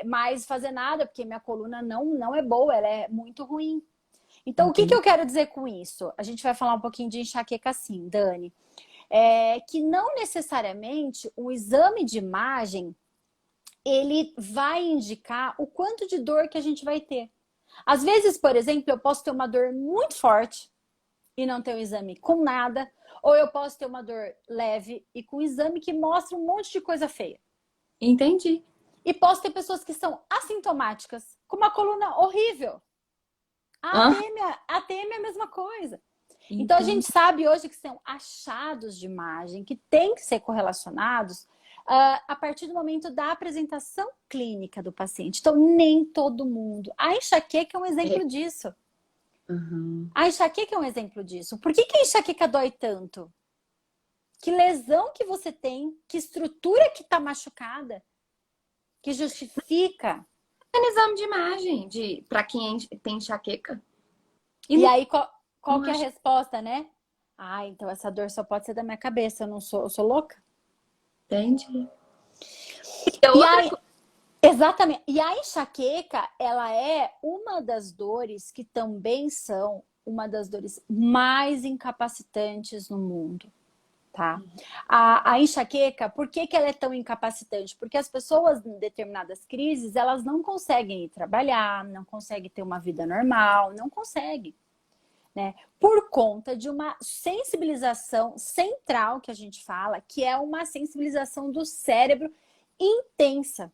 mais fazer nada, porque minha coluna não é boa, ela é muito ruim. Então, o que eu quero dizer com isso? A gente vai falar um pouquinho de enxaqueca sim, Dani. Que não necessariamente o exame de imagem ele vai indicar o quanto de dor que a gente vai ter. Às vezes, por exemplo, eu posso ter uma dor muito forte e não ter um exame com nada, ou eu posso ter uma dor leve e com um exame que mostra um monte de coisa feia. Entendi. E posso ter pessoas que são assintomáticas, com uma coluna horrível. A ATM é a mesma coisa. Entendi. Então, a gente sabe hoje que são achados de imagem que têm que ser correlacionados a partir do momento da apresentação clínica do paciente. Então, nem todo mundo. A enxaqueca é um exemplo disso. A enxaqueca é um exemplo disso. Por que a enxaqueca dói tanto? Que lesão que você tem? Que estrutura que está machucada? Que justifica? É um exame de imagem para quem tem enxaqueca. E aí, qual que é a resposta, né? Então essa dor só pode ser da minha cabeça, eu sou louca? Entendi. Exatamente. E a enxaqueca, ela é uma das dores que também são uma das dores mais incapacitantes no mundo, tá? A enxaqueca, por que ela é tão incapacitante? Porque as pessoas em determinadas crises, elas não conseguem ir trabalhar, não conseguem ter uma vida normal, não conseguem. Né? Por conta de uma sensibilização central que a gente fala, que é uma sensibilização do cérebro intensa.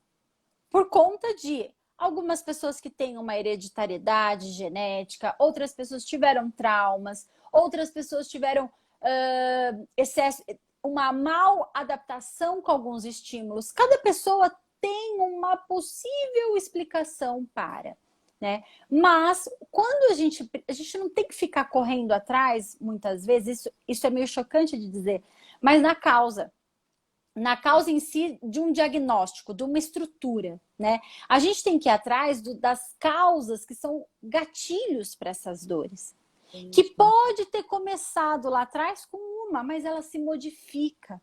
Por conta de algumas pessoas que têm uma hereditariedade genética, outras pessoas tiveram traumas, outras pessoas tiveram uma mal adaptação com alguns estímulos. Cada pessoa tem uma possível explicação para. Né? Mas quando a gente não tem que ficar correndo atrás, muitas vezes, isso é meio chocante de dizer, mas na causa em si de um diagnóstico, de uma estrutura, né? A gente tem que ir atrás das causas que são gatilhos para essas dores. Que pode ter começado lá atrás com mas ela se modifica.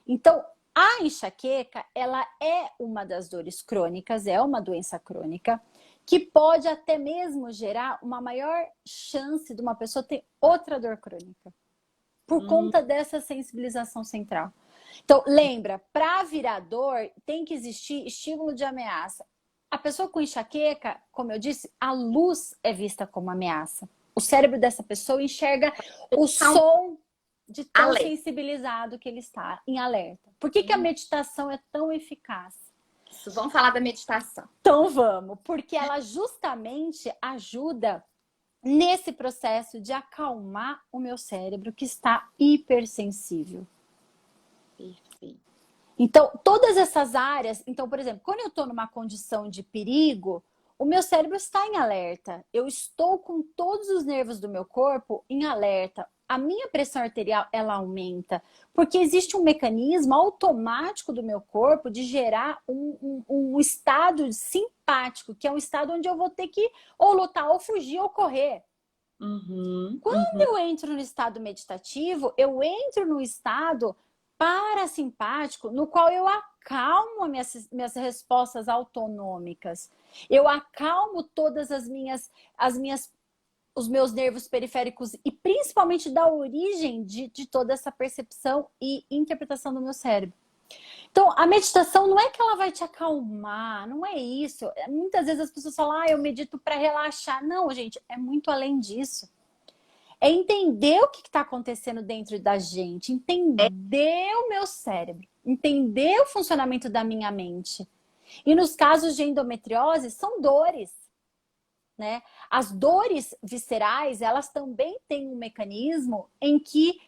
Então, a enxaqueca, ela é uma das dores crônicas, é uma doença crônica, que pode até mesmo gerar uma maior chance de uma pessoa ter outra dor crônica. Por conta dessa sensibilização central. Então, lembra, para virar dor, tem que existir estímulo de ameaça. A pessoa com enxaqueca, como eu disse, a luz é vista como ameaça. O cérebro dessa pessoa enxerga o som de tão sensibilizado que ele está em alerta. Por que a meditação é tão eficaz? Vamos falar da meditação. Então vamos, porque ela justamente ajuda nesse processo de acalmar o meu cérebro que está hipersensível. Perfeito. Então, todas essas áreas... Então, por exemplo, quando eu estou numa condição de perigo, o meu cérebro está em alerta. Eu estou com todos os nervos do meu corpo em alerta. A minha pressão arterial, ela aumenta. Porque existe um mecanismo automático do meu corpo de gerar um estado simpático, que é um estado onde eu vou ter que ou lutar, ou fugir, ou correr. Quando eu entro no estado meditativo, eu entro no estado parasimpático, no qual eu acalmo minhas respostas autonômicas. Eu acalmo todas os meus nervos periféricos e principalmente da origem de toda essa percepção e interpretação do meu cérebro. Então, a meditação não é que ela vai te acalmar, não é isso. Muitas vezes as pessoas falam, eu medito para relaxar. Não, gente, é muito além disso. É entender o que está acontecendo dentro da gente, entender o meu cérebro, entender o funcionamento da minha mente. E nos casos de endometriose, são dores, né? As dores viscerais, elas também têm um mecanismo em que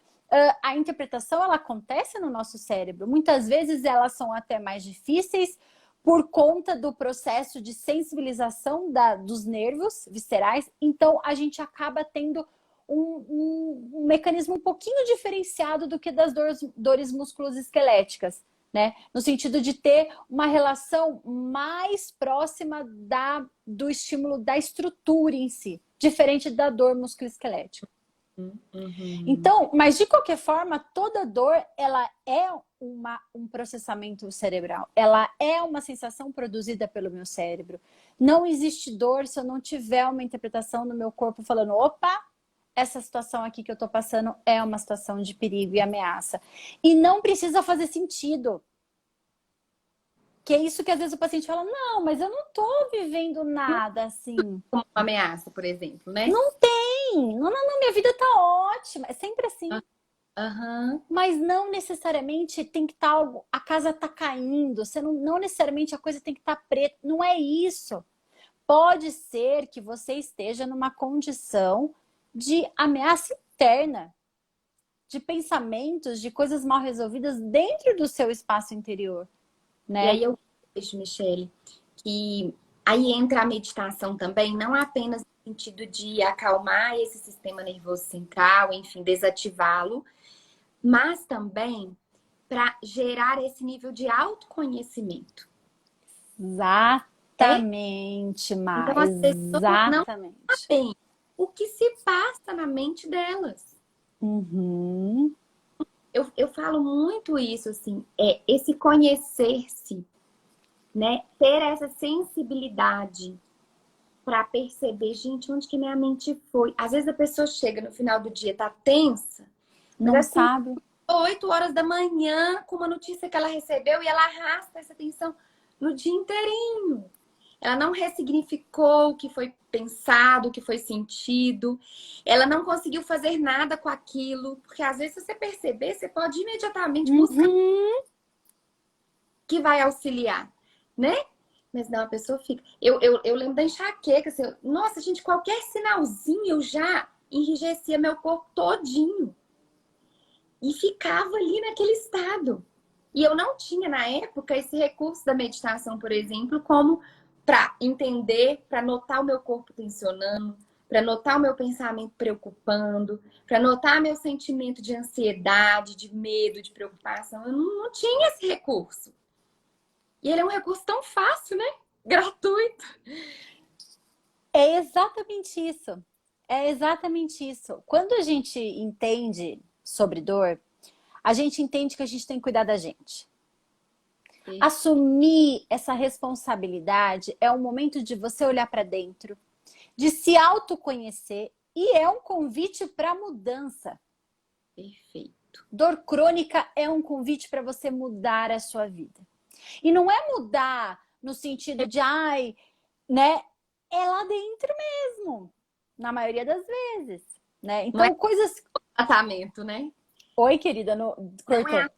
a interpretação ela acontece no nosso cérebro. Muitas vezes elas são até mais difíceis por conta do processo de sensibilização dos nervos viscerais. Então, a gente acaba tendo um mecanismo um pouquinho diferenciado do que das dores musculoesqueléticas, né? No sentido de ter uma relação mais próxima do estímulo da estrutura em si, diferente da dor musculoesquelética. Então, mas de qualquer forma, toda dor, ela é um processamento cerebral. Ela é uma sensação produzida pelo meu cérebro. Não existe dor se eu não tiver uma interpretação no meu corpo falando, opa, essa situação aqui que eu tô passando é uma situação de perigo e ameaça. E não precisa fazer sentido. Que é isso que às vezes o paciente fala, não, mas eu não tô vivendo nada assim. Como uma ameaça, por exemplo, né? Não tem. Não, minha vida tá ótima. É sempre assim. Mas não necessariamente tem que estar algo, a casa tá caindo. Você não necessariamente a coisa tem que estar preta. Não é isso. Pode ser que você esteja numa condição de ameaça interna, de pensamentos, de coisas mal resolvidas dentro do seu espaço interior, né? E aí eu vejo, Michele, que aí entra a meditação também, não apenas no sentido de acalmar esse sistema nervoso central, enfim, desativá-lo, mas também para gerar esse nível de autoconhecimento. Exatamente, Má. Então, as pessoas não Exatamente. sabem o que se passa na mente delas. Eu falo muito isso, assim, esse conhecer-se, né? Ter essa sensibilidade para perceber, gente, onde que minha mente foi. Às vezes a pessoa chega no final do dia, tá tensa, mas Não assim, sabe. 8 horas da manhã, com uma notícia que ela recebeu e ela arrasta essa tensão no dia inteirinho. Ela não ressignificou o que foi pensado, o que foi sentido. Ela não conseguiu fazer nada com aquilo. Porque às vezes, se você perceber, você pode imediatamente buscar que vai auxiliar, né? Mas não, a pessoa fica... Eu lembro da enxaqueca. Assim, nossa, gente, qualquer sinalzinho eu já enrijecia meu corpo todinho. E ficava ali naquele estado. E eu não tinha, na época, esse recurso da meditação, por exemplo, como para entender, para notar o meu corpo tensionando, para notar o meu pensamento preocupando, para notar meu sentimento de ansiedade, de medo, de preocupação. Eu não tinha esse recurso. E ele é um recurso tão fácil, né? Gratuito. É exatamente isso. É exatamente isso. Quando a gente entende sobre dor, a gente entende que a gente tem que cuidar da gente. Assumir essa responsabilidade é um momento de você olhar para dentro, de se autoconhecer e é um convite para mudança. Perfeito. Dor crônica é um convite para você mudar a sua vida. E não é mudar no sentido de, né? É lá dentro mesmo, na maioria das vezes, né? Então, coisas... Tratamento, né? Oi, querida, cortou. Não é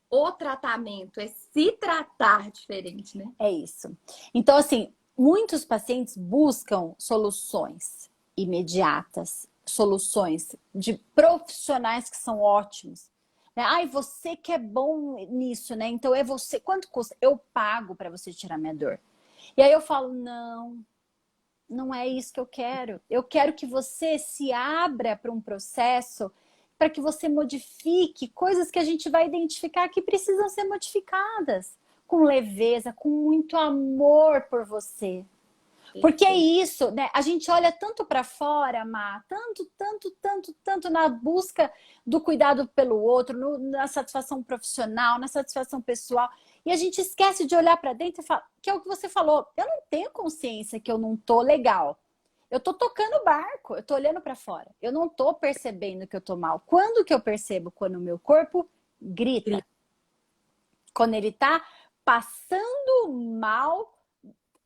o tratamento, é se tratar diferente, né? É isso. Então, assim, muitos pacientes buscam soluções imediatas, soluções de profissionais que são ótimos. né? Ai, você que é bom nisso, né? Então é você. Quanto custa? Eu pago para você tirar minha dor. E aí eu falo, não, não é isso que eu quero. Eu quero que você se abra para um processo para que você modifique coisas que a gente vai identificar que precisam ser modificadas com leveza, com muito amor por você. Porque é isso, né? A gente olha tanto para fora, Má, tanto na busca do cuidado pelo outro, na satisfação profissional, na satisfação pessoal, e a gente esquece de olhar para dentro e falar, que é o que você falou, eu não tenho consciência que eu não tô legal. Eu tô tocando o barco, eu tô olhando para fora. Eu não tô percebendo que eu tô mal. Quando que eu percebo? Quando o meu corpo grita. Quando ele tá passando mal,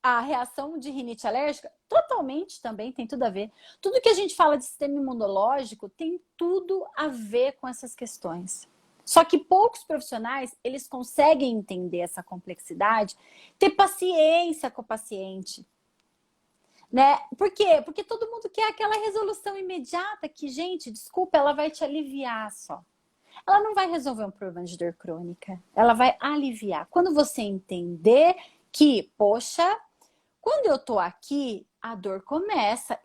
a reação de rinite alérgica, totalmente também tem tudo a ver. Tudo que a gente fala de sistema imunológico tem tudo a ver com essas questões. Só que poucos profissionais, eles conseguem entender essa complexidade, ter paciência com o paciente. Né? Por quê? Porque todo mundo quer aquela resolução imediata que, gente, desculpa, ela vai te aliviar só. Ela não vai resolver um problema de dor crônica. Ela vai aliviar. Quando você entender que, poxa, quando eu tô aqui, a dor começa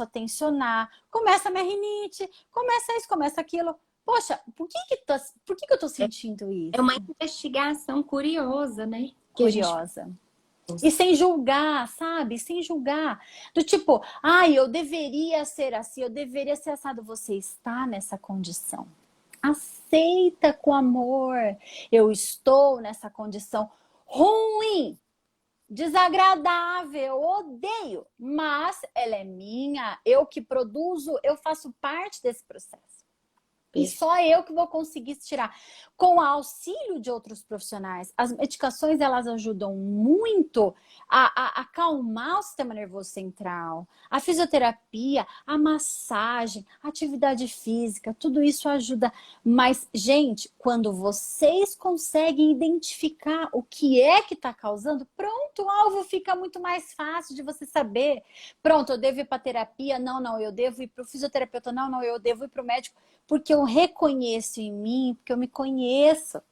a tensionar, começa a minha rinite, começa isso, começa aquilo. Poxa, por que eu tô sentindo isso? É uma investigação curiosa, né? Curiosa. E sem julgar, sabe? Sem julgar. Do tipo, eu deveria ser assim, eu deveria ser assado. Você está nessa condição. Aceita com amor. Eu estou nessa condição ruim, desagradável, odeio. Mas ela é minha, eu que produzo, eu faço parte desse processo. E só eu que vou conseguir tirar. Com o auxílio de outros profissionais, as medicações elas ajudam muito a acalmar o sistema nervoso central. A fisioterapia, a massagem, a atividade física, tudo isso ajuda. Mas, gente, quando vocês conseguem identificar o que é que está causando, pronto, o alvo fica muito mais fácil de você saber. Pronto, eu devo ir para terapia? Não, eu devo ir para o fisioterapeuta? Não, eu devo ir para o médico. Porque eu reconheço em mim, porque eu me conheço.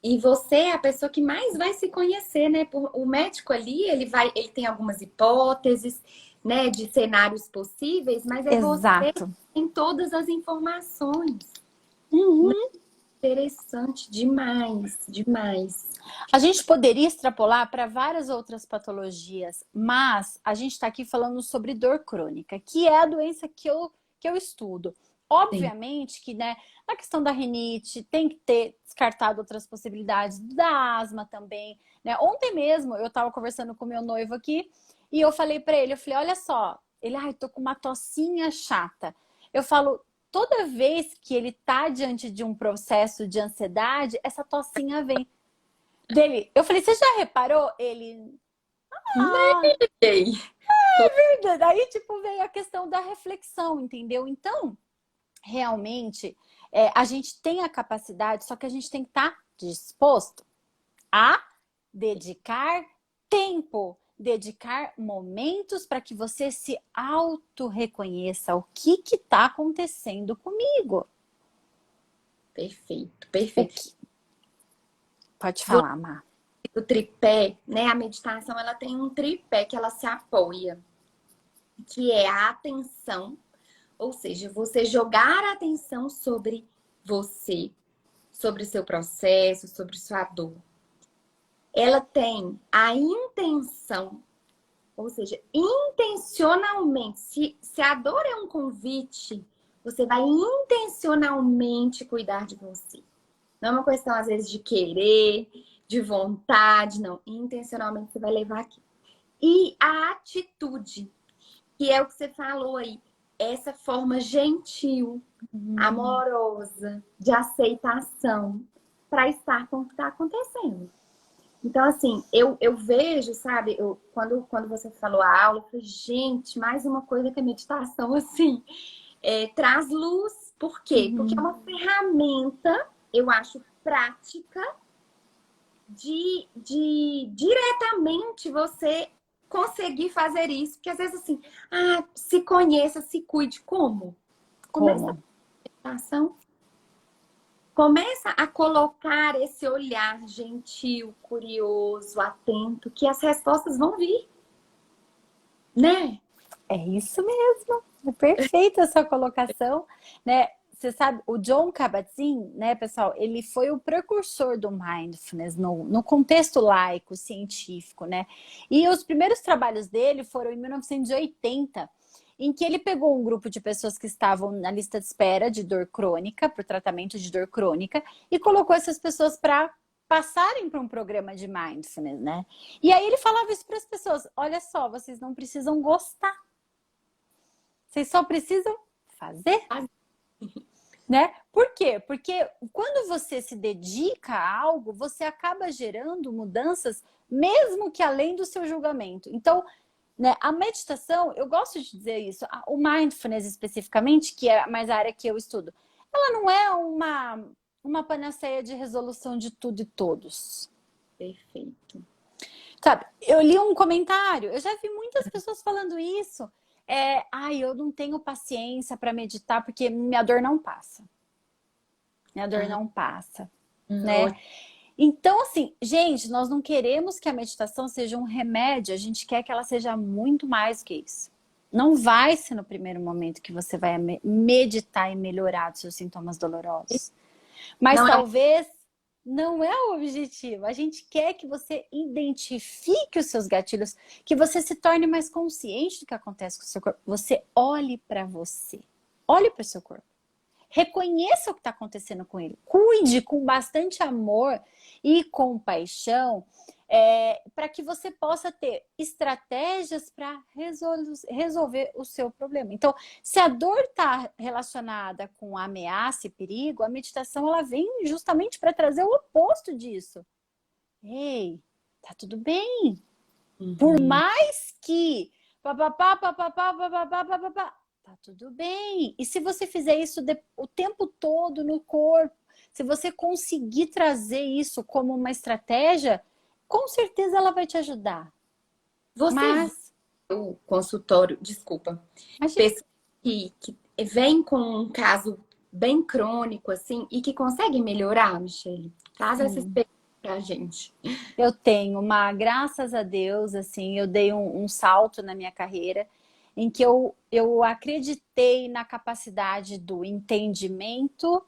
E você é a pessoa que mais vai se conhecer, né? O médico ali, ele tem algumas hipóteses, né, de cenários possíveis, mas é você que tem todas as informações. Interessante demais, demais. A gente poderia extrapolar para várias outras patologias, mas a gente está aqui falando sobre dor crônica, que é a doença que eu estudo. Obviamente que, né, na questão da rinite, tem que ter descartado outras possibilidades, da asma também, né? Ontem mesmo eu estava conversando com meu noivo aqui e eu falei para ele, olha só, ele, tô com uma tossinha chata. Eu falo, toda vez que ele tá diante de um processo de ansiedade, essa tossinha vem dele. Eu falei, você já reparou? Ele, é verdade. Aí, tipo, veio a questão da reflexão, entendeu? Então, realmente, a gente tem a capacidade, só que a gente tem que estar disposto a dedicar tempo, dedicar momentos para que você se auto-reconheça o que está acontecendo comigo. Perfeito, perfeito. Pode falar, Má. O tripé, né? A meditação, ela tem um tripé que ela se apoia, que é a atenção. Ou seja, você jogar a atenção sobre você, sobre seu processo, sobre sua dor. Ela tem a intenção, ou seja, intencionalmente, se a dor é um convite, você vai intencionalmente cuidar de você. Não é uma questão, às vezes, de querer, de vontade, não. Intencionalmente você vai levar aqui. E a atitude, que é o que você falou aí. Essa forma gentil, amorosa, de aceitação para estar com o que está acontecendo. Então, assim, eu vejo, sabe, quando você falou a aula, eu falei, gente, mais uma coisa que a meditação, assim, traz luz. Por quê? Porque é uma ferramenta, eu acho, prática de diretamente você conseguir fazer isso, porque às vezes assim, se conheça, se cuide. Como? Começa a meditação. começa a colocar esse olhar gentil, curioso, atento, que as respostas vão vir, né? É isso mesmo. É perfeita a sua colocação, né? Você sabe, o Jon Kabat-Zinn, né, pessoal, ele foi o precursor do mindfulness no contexto laico, científico, né? E os primeiros trabalhos dele foram em 1980, em que ele pegou um grupo de pessoas que estavam na lista de espera de dor crônica, para o tratamento de dor crônica, e colocou essas pessoas para passarem para um programa de mindfulness, né? E aí ele falava isso para as pessoas: olha só, vocês não precisam gostar, vocês só precisam fazer. Né? Por quê? Porque quando você se dedica a algo, você acaba gerando mudanças, mesmo que além do seu julgamento. Então, né, a meditação, eu gosto de dizer isso, o mindfulness especificamente, que é mais a área que eu estudo, ela não é uma panaceia de resolução de tudo e todos. Perfeito. Sabe, eu li um comentário, eu já vi muitas pessoas falando isso. Eu não tenho paciência para meditar porque minha dor não passa. Minha dor não passa, né? Então, assim, gente, nós não queremos que a meditação seja um remédio, a gente quer que ela seja muito mais que isso. Não vai ser no primeiro momento que você vai meditar e melhorar os seus sintomas dolorosos. Mas Não talvez não é o objetivo. A gente quer que você identifique os seus gatilhos, que você se torne mais consciente do que acontece com o seu corpo. Você olhe para você. Olhe para o seu corpo. Reconheça o que está acontecendo com ele. Cuide com bastante amor e compaixão para que você possa ter estratégias para resolver o seu problema. Então, se a dor está relacionada com ameaça e perigo, a meditação ela vem justamente para trazer o oposto disso. Ei, tá tudo bem. Por mais que tá tudo bem. E se você fizer isso o tempo todo no corpo, se você conseguir trazer isso como uma estratégia, com certeza ela vai te ajudar. Você viu o consultório, desculpa, pessoas que vem com um caso bem crônico, assim, e que conseguem melhorar, Michele? Traz essa experiência pra gente. Eu tenho graças a Deus, assim, eu dei um salto na minha carreira em que eu acreditei na capacidade do entendimento,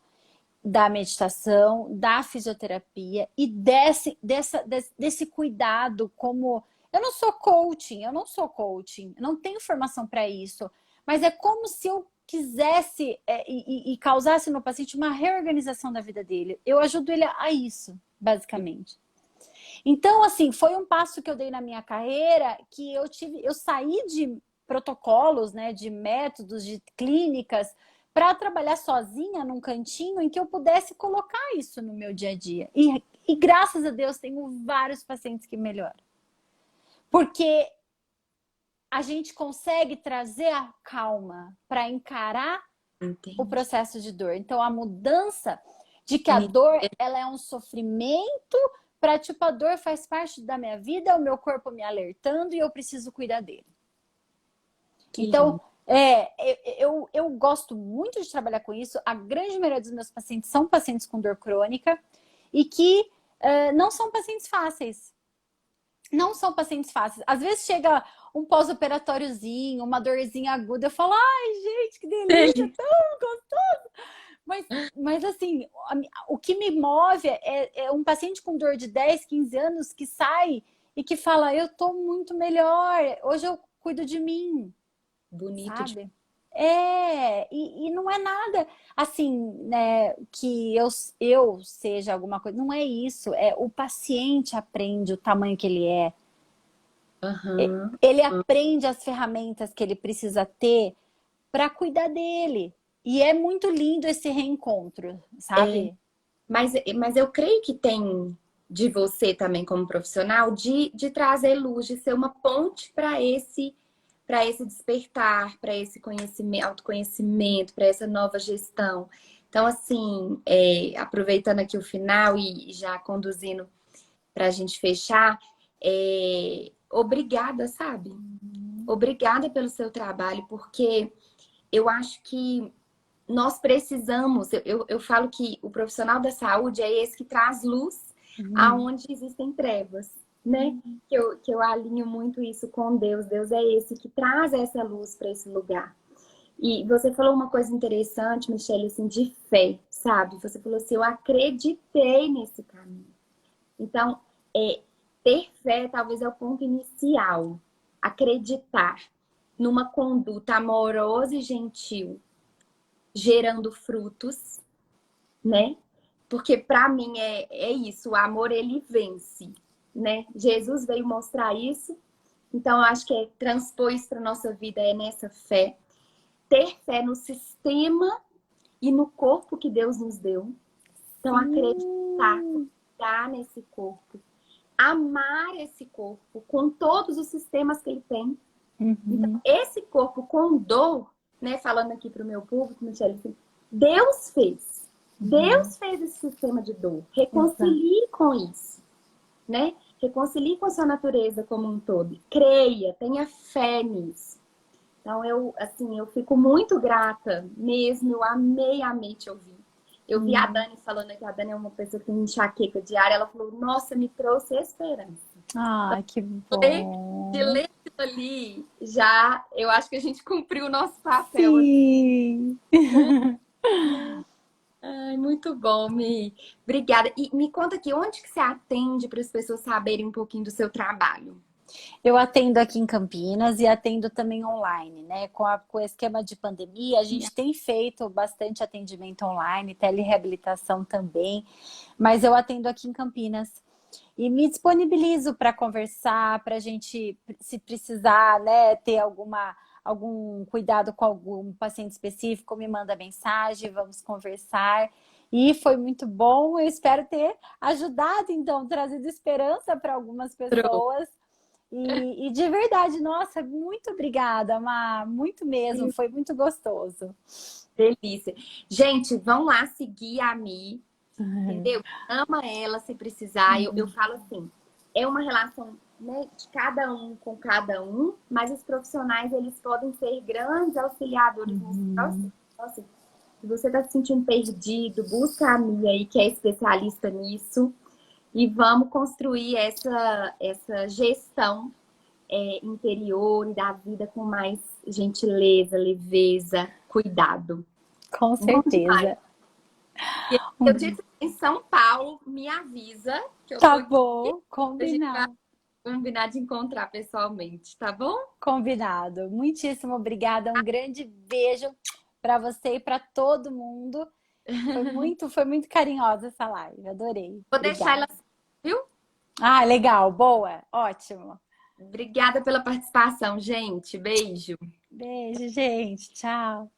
da meditação, da fisioterapia e desse cuidado como... Eu não sou coaching, eu não tenho formação para isso, mas é como se eu quisesse e causasse no paciente uma reorganização da vida dele. Eu ajudo ele a isso, basicamente. Então, assim, foi um passo que eu dei na minha carreira que eu saí de protocolos, né, de métodos, de clínicas, para trabalhar sozinha num cantinho em que eu pudesse colocar isso no meu dia a dia. E graças a Deus tenho vários pacientes que melhoram. Porque a gente consegue trazer a calma para encarar o processo de dor. Então, a mudança de que a dor ela é um sofrimento para tipo, a dor faz parte da minha vida, o meu corpo me alertando e eu preciso cuidar dele. Então, eu gosto muito de trabalhar com isso. A grande maioria dos meus pacientes são pacientes com dor crônica e que não são pacientes fáceis. Não são pacientes fáceis. Às vezes chega um pós-operatóriozinho, uma dorzinha aguda, eu falo, ai, gente, que delícia, tão gostoso. Mas assim, o que me move é um paciente com dor de 10, 15 anos que sai e que fala, eu tô muito melhor, hoje eu cuido de mim. Bonito. Sabe? E não é nada assim, né, que eu seja alguma coisa. Não é isso. O paciente aprende o tamanho que ele é. Ele aprende as ferramentas que ele precisa ter para cuidar dele. E é muito lindo esse reencontro, sabe? Mas eu creio que tem de você também como profissional de trazer luz, de ser uma ponte para esse despertar, para esse autoconhecimento, para essa nova gestão. Então, assim, aproveitando aqui o final e já conduzindo para a gente fechar, obrigada, sabe? Obrigada pelo seu trabalho, porque eu acho que nós precisamos, eu falo que o profissional da saúde é esse que traz luz aonde existem trevas, né? Que eu alinho muito isso com Deus. Deus é esse que traz essa luz para esse lugar. E você falou uma coisa interessante, Michelle, assim, de fé, sabe? Você falou assim, eu acreditei nesse caminho. Então, ter fé talvez é o ponto inicial. Acreditar numa conduta amorosa e gentil, gerando frutos, né? Porque para mim é isso, o amor ele vence, né? Jesus veio mostrar isso, então eu acho que transpor isso para nossa vida é nessa fé. Ter fé no sistema e no corpo que Deus nos deu. Então, acreditar, confiar nesse corpo, amar esse corpo com todos os sistemas que ele tem. Então, esse corpo com dor, né? Falando aqui para o meu público, Michelle, assim, Deus fez. Deus fez esse sistema de dor. Reconcilie com isso, né? Reconcilie com a sua natureza como um todo. Creia, tenha fé nisso. Então, eu fico muito grata mesmo. Eu amei te ouvir. Eu vi a Dani falando que a Dani é uma pessoa que tem enxaqueca diária. Ela falou, nossa, me trouxe esperança. Ah, que bom. De ler aquilo ali, já, eu acho que a gente cumpriu o nosso papel. Sim. Ai, muito bom, Mi. Obrigada. E me conta aqui, onde que você atende para as pessoas saberem um pouquinho do seu trabalho? Eu atendo aqui em Campinas e atendo também online, né? Com o esquema de pandemia, a gente tem feito bastante atendimento online, telereabilitação também, mas eu atendo aqui em Campinas. E me disponibilizo para conversar, para a gente, se precisar, né, ter algum cuidado com algum paciente específico, me manda mensagem, vamos conversar. E foi muito bom, eu espero ter ajudado, então, trazido esperança para algumas pessoas. E de verdade, nossa, muito obrigada, Má, muito mesmo, foi muito gostoso. Delícia. Gente, vão lá seguir a Mi, entendeu? Ama ela se precisar. Eu falo assim, é uma relação, né, de cada um com cada um, mas os profissionais, eles podem ser grandes auxiliadores nesse processo. Então, assim, se você está se sentindo perdido, busca a Mi aí, que é especialista nisso. E vamos construir essa gestão interior e da vida com mais gentileza, leveza, cuidado. Com certeza. Eu disse em São Paulo, me avisa que eu Tá tô bom, aqui, a gente vai combinado. combinar de encontrar pessoalmente, tá bom? Combinado. Muitíssimo obrigada. Um grande beijo para você e para todo mundo. Foi muito carinhosa essa live. Adorei. Vou deixar Obrigada. ela, viu? Ah, legal. Boa. Ótimo. Obrigada pela participação, gente. Beijo. Beijo, gente. Tchau.